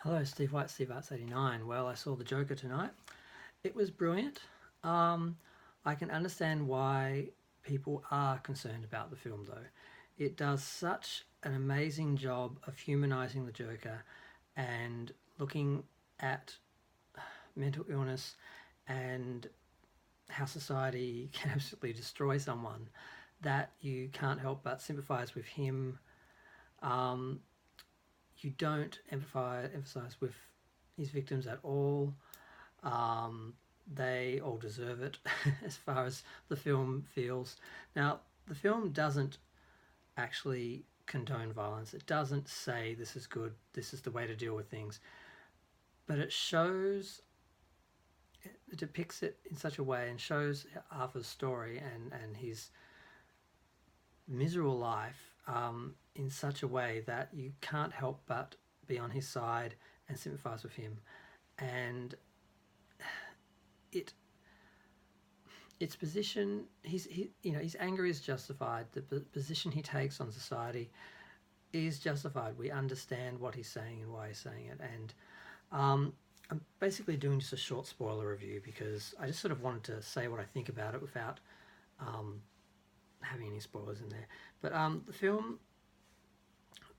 Hello, Steve White, Steve Arts 89. Well, I saw The Joker tonight. It was brilliant. Um, I can understand why people are concerned about the film, though. It does such an amazing job of humanizing the Joker and looking at mental illness and how society can absolutely destroy someone that you can't help but sympathize with him. Um, you don't emphasize with his victims at all. Um, they all deserve it as far as the film feels. Now, the film doesn't actually condone violence. It doesn't say this is good, this is the way to deal with things, but it depicts it in such a way and shows Arthur's story and his miserable life in such a way that you can't help but be on his side and sympathise with him. And it its position, his anger is justified. The position he takes on society is justified. We understand what he's saying and why he's saying it. And I'm basically doing just a short spoiler review because I just sort of wanted to say what I think about it without um, having any spoilers in there. But the film,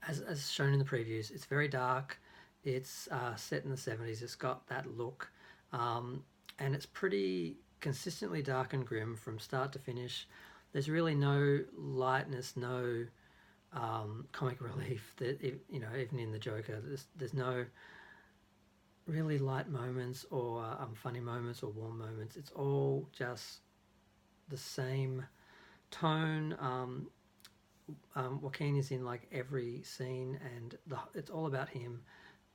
as shown in the previews, it's very dark. It's set in the 70s. It's got that look. And it's pretty consistently dark and grim from start to finish. There's really no lightness, no comic relief. That even in the Joker, there's no really light moments or funny moments or warm moments. It's all just the same tone. Joaquin is in like every scene, and it's all about him.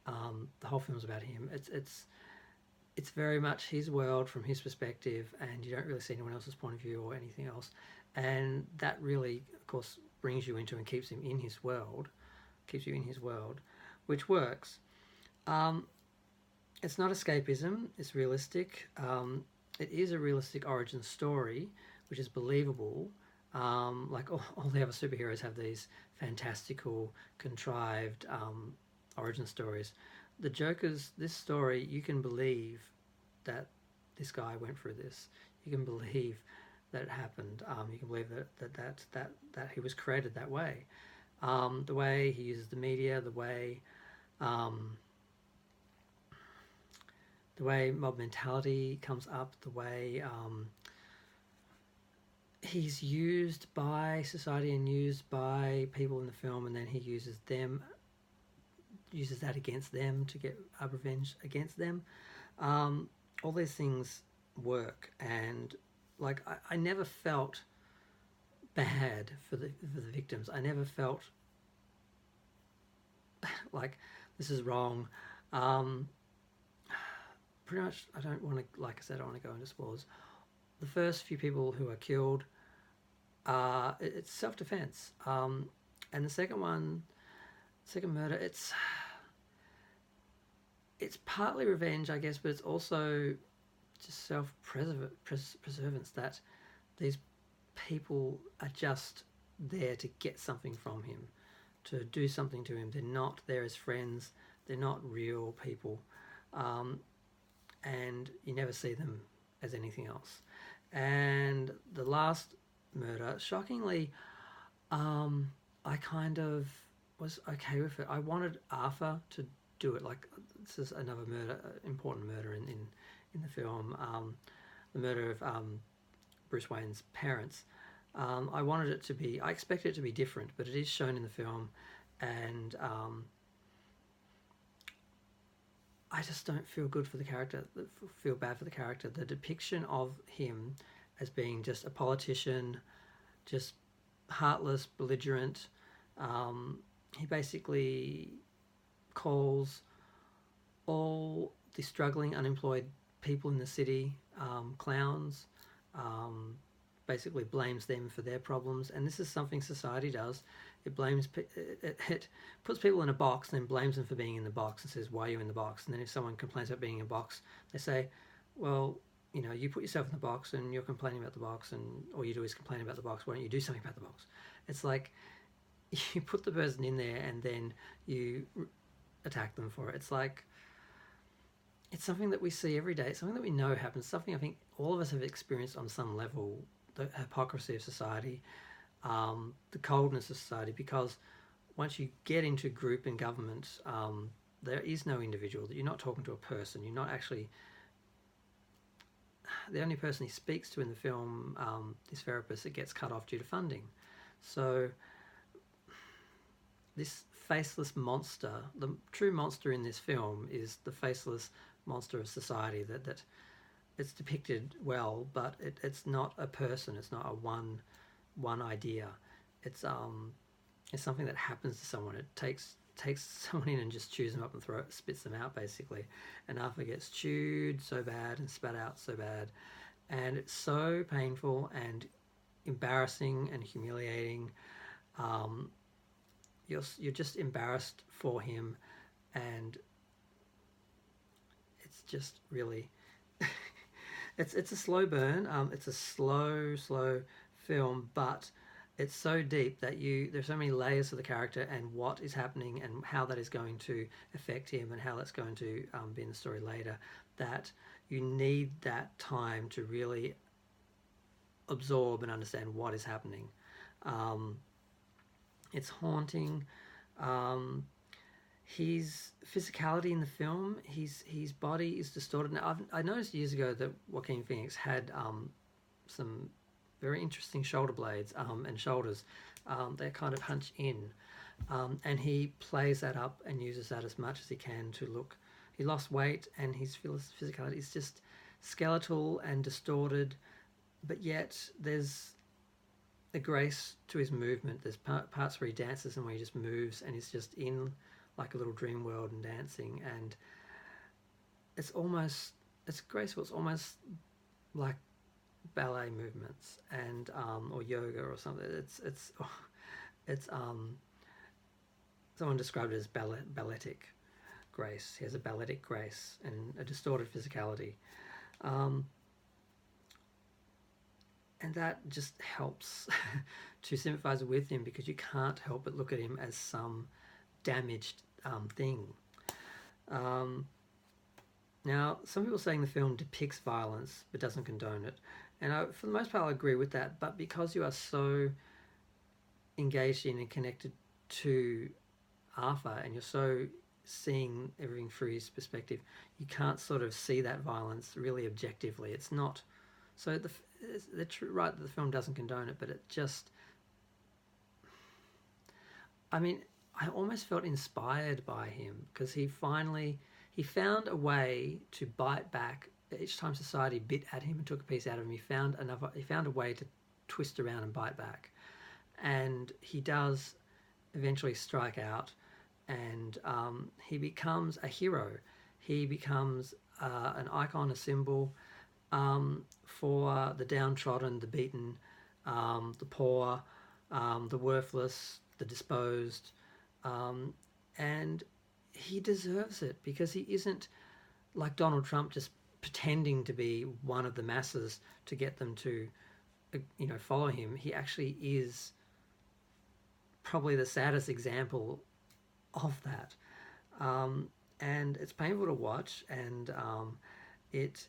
The whole film's about him. It's very much his world from his perspective, and you don't really see anyone else's point of view or anything else. And that really, of course, brings you into and keeps him in his world, keeps you in his world, which works. Um, it's not escapism, it's realistic. It is a realistic origin story, which is believable. Like all the other superheroes have these fantastical, contrived origin stories. The Joker's this story, you can believe that this guy went through this. You can believe that it happened. You can believe that he was created that way. The way he uses the media, um, the way mob mentality comes up, the way he's used by society and used by people in the film, and then he uses that against them to get revenge against them. All these things work, and like I never felt bad for the victims. I never felt like this is wrong. Um, Pretty much, I don't want to, like I said, I don't want to go into spoilers. The first few people who are killed, it's self-defense, and the second murder, it's partly revenge, I guess, but it's also just self-preservance that these people are just there to get something from him, to do something to him. They're not there as friends. They're not real people, and you never see them as anything else. And the last murder, shockingly, I kind of was okay with it. I wanted Arthur to do it. Like, this is another murder, important murder in the film. The murder of Bruce Wayne's parents. I wanted it to be. I expected it to be different, but it is shown in the film, and I just don't feel good for the character. Feel bad for the character. The depiction of him as being just a politician, just heartless, belligerent. He basically calls all the struggling, unemployed people in the city clowns. Basically blames them for their problems, and this is something society does. It puts people in a box and then blames them for being in the box and says, why are you in the box? And then if someone complains about being in a box, they say, well, you put yourself in the box and you're complaining about the box, and all you do is complain about the box. Why don't you do something about the box? It's like you put the person in there, and then you attack them for it. It's like, it's something that we see every day. It's something that we know happens. Something I think all of us have experienced on some level. The hypocrisy of society, the coldness of society. Because once you get into group and government, there is no individual. You're not talking to a person. You're not actually the only person he speaks to in the film. This therapist that gets cut off due to funding. So this faceless monster, the true monster in this film is the faceless monster of society that it's depicted well, but it's not a person. It's not a one idea. It's something that happens to someone. It takes someone in and just chews them up and spits them out basically. And Arthur gets chewed so bad and spat out so bad, and it's so painful and embarrassing and humiliating. You're just embarrassed for him, and it's just really it's a slow burn. It's a slow film, but it's so deep that there's so many layers to the character and what is happening and how that is going to affect him and how that's going to be in the story later, that you need that time to really absorb and understand what is happening. It's haunting. His physicality in the film, his body is distorted. Now, I noticed years ago that Joaquin Phoenix had some very interesting shoulder blades and shoulders. They kind of hunch in, and he plays that up and uses that as much as he can to look. He lost weight, and his physicality is just skeletal and distorted, but yet there's a grace to his movement. There's parts where he dances and where he just moves and he's just in like a little dream world and dancing, and it's graceful. It's almost like ballet movements and or yoga or something. It's someone described it as balletic grace. He has a balletic grace and a distorted physicality. And that just helps to sympathize with him, because you can't help but look at him as some damaged thing. Now, some people are saying the film depicts violence but doesn't condone it. And for the most part, I agree with that. But because you are so engaged in and connected to Arthur, and you're so seeing everything through his perspective, you can't sort of see that violence really objectively. It's not... So they're right that the film doesn't condone it, but it just... I mean, I almost felt inspired by him, because he found a way to bite back. Each time society bit at him and took a piece out of him, he found a way to twist around and bite back. And he does eventually strike out, and he becomes a hero. He becomes an icon, a symbol for the downtrodden, the beaten, the poor, the worthless, the disposed, and he deserves it, because he isn't like Donald Trump just pretending to be one of the masses to get them to follow him. He actually is probably the saddest example of that, and it's painful to watch, and it's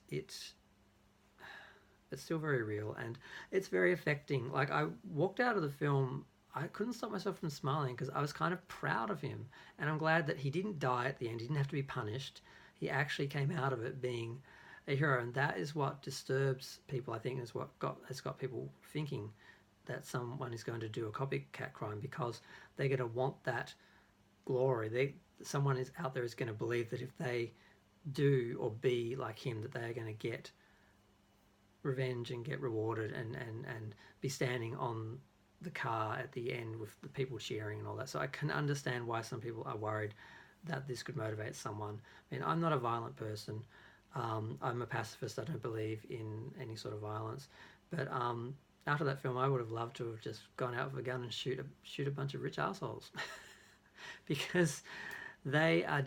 still very real, and it's very affecting. Like, I walked out of the film, I couldn't stop myself from smiling, because I was kind of proud of him, and I'm glad that he didn't die at the end. He didn't have to be punished. He actually came out of it being a hero, and that is what disturbs people, I think, is what has got people thinking that someone is going to do a copycat crime, because they're going to want that glory. Someone is out there is going to believe that if they do or be like him, that they are going to get revenge and get rewarded and be standing on the car at the end with the people cheering and all that. So I can understand why some people are worried that this could motivate someone. I mean, I'm not a violent person. I'm a pacifist. I don't believe in any sort of violence. But after that film, I would have loved to have just gone out with a gun and shoot a bunch of rich assholes, because they are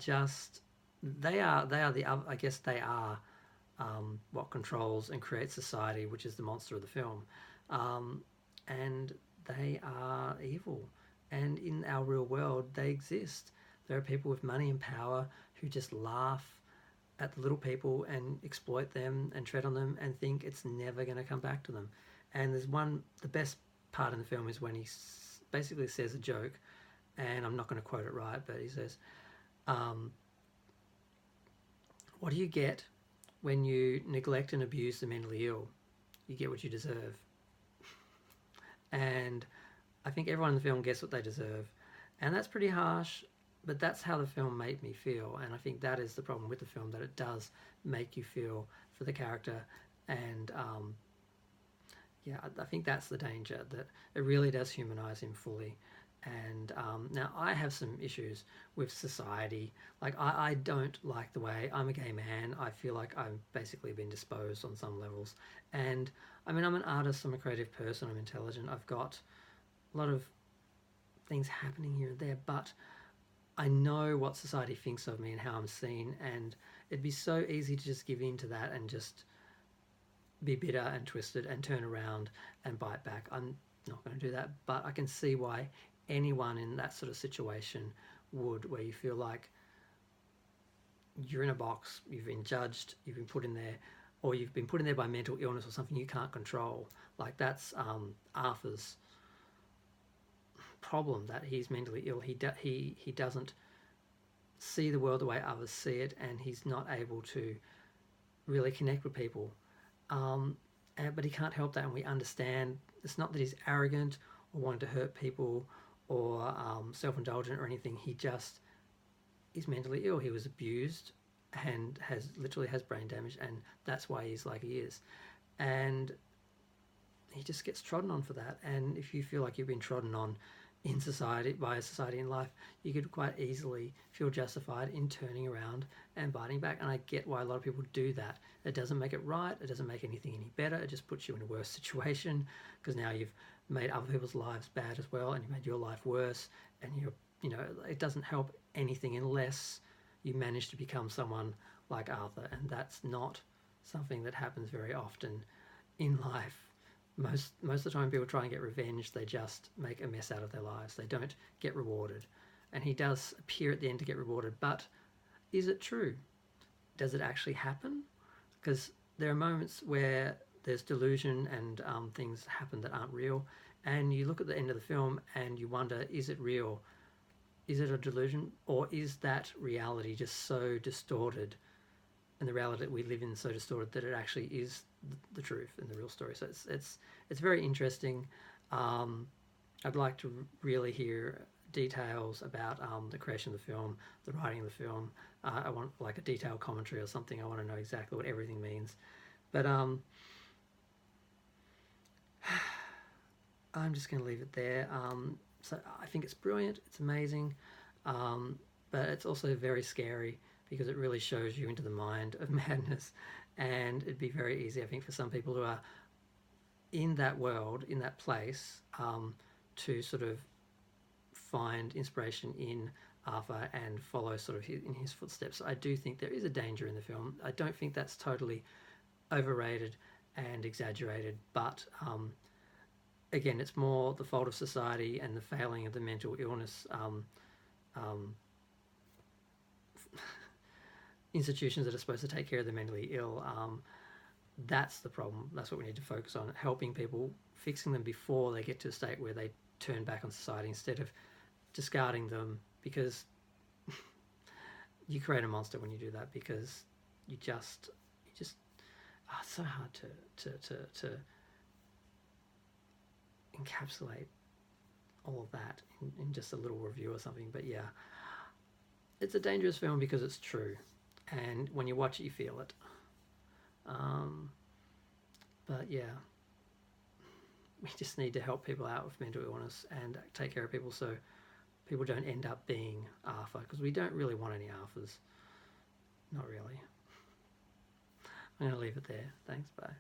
what controls and creates society, which is the monster of the film, and they are evil. And in our real world, they exist. There are people with money and power who just laugh at the little people and exploit them and tread on them and think it's never going to come back to them. And the best part in the film is when he basically says a joke, and I'm not going to quote it right, but he says, what do you get when you neglect and abuse the mentally ill? You get what you deserve. And I think everyone in the film gets what they deserve. And that's pretty harsh, but that's how the film made me feel. And I think that is the problem with the film, that it does make you feel for the character. And yeah, I think that's the danger, that it really does humanize him fully. And now I have some issues with society. Like, I don't like the way, I'm a gay man, I feel like I've basically been disposed on some levels. And I mean, I'm an artist, I'm a creative person, I'm intelligent, I've got a lot of things happening here and there, but I know what society thinks of me and how I'm seen, and it'd be so easy to just give in to that and just be bitter and twisted and turn around and bite back. I'm not going to do that, but I can see why anyone in that sort of situation would, where you feel like you're in a box, you've been judged, you've been put in there, or you've been put in there by mental illness or something you can't control. Like, that's Arthur's problem, that he's mentally ill. He doesn't see the world the way others see it, and he's not able to really connect with people. But he can't help that, and we understand. It's not that he's arrogant or wanting to hurt people or self-indulgent or anything. He just is mentally ill. He was abused and has brain damage, and that's why he's like he is. And he just gets trodden on for that. And if you feel like you've been trodden on in society, by society in life, you could quite easily feel justified in turning around and biting back. And I get why a lot of people do that. It doesn't make it right, it doesn't make anything any better, it just puts you in a worse situation, because now you've made other people's lives bad as well, and you made your life worse, and it doesn't help anything unless you manage to become someone like Arthur. And that's not something that happens very often in life. Most of the time people try and get revenge, they just make a mess out of their lives. They don't get rewarded. And he does appear at the end to get rewarded, but is it true? Does it actually happen? Because there are moments where there's delusion and things happen that aren't real, and you look at the end of the film and you wonder, is it real? Is it a delusion? Or is that reality just so distorted, and the reality that we live in so distorted, that it actually is the truth and the real story? So it's very interesting. I'd like to really hear details about the creation of the film, the writing of the film. I want like a detailed commentary or something. I want to know exactly what everything means. But I'm just going to leave it there. So I think it's brilliant. It's amazing. But it's also very scary, because it really shows you into the mind of madness. And it'd be very easy, I think, for some people who are in that world, in that place, to sort of find inspiration in Arthur and follow sort of in his footsteps. I do think there is a danger in the film. I don't think that's totally overrated and exaggerated, but again, it's more the fault of society and the failing of the mental illness institutions that are supposed to take care of the mentally ill. That's the problem. That's what we need to focus on, helping people, fixing them before they get to a state where they turn back on society, instead of discarding them, because you create a monster when you do that, because you just it's so hard to encapsulate all of that in just a little review or something. But yeah, it's a dangerous film because it's true, and when you watch it you feel it. But yeah, we just need to help people out with mental illness and take care of people, so people don't end up being Arthur, because we don't really want any Arthurs. Not really. I'm going to leave it there. Thanks, bye.